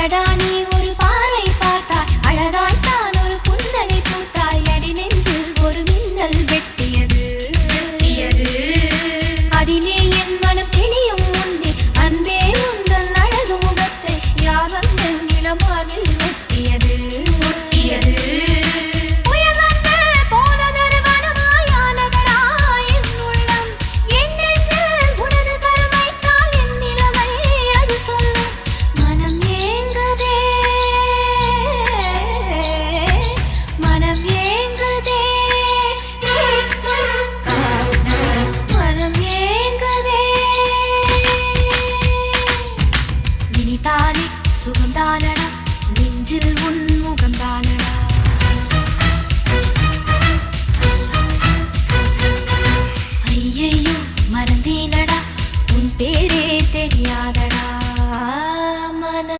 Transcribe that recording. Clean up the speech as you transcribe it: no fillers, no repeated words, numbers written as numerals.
அடடா நீ ஒரு பார்வை பார்த்தாய் அழகாய்த்தான் ஒரு புன்னகை பூத்தாய் அடி நெஞ்சில் ஒரு மின்னல் வெட்டியது அதிலே என் மனம் தெளியும் முன்னே அன்பே உந்தன் அழகு முகத்தை யார் வந்து நிலமார்பில் ஒட்டியது சுகந்தானடா நெஞ்சில் உன் முகந்தானடா ஐயையோ மறந்தேனடா உன் பேரே தெரியாதடா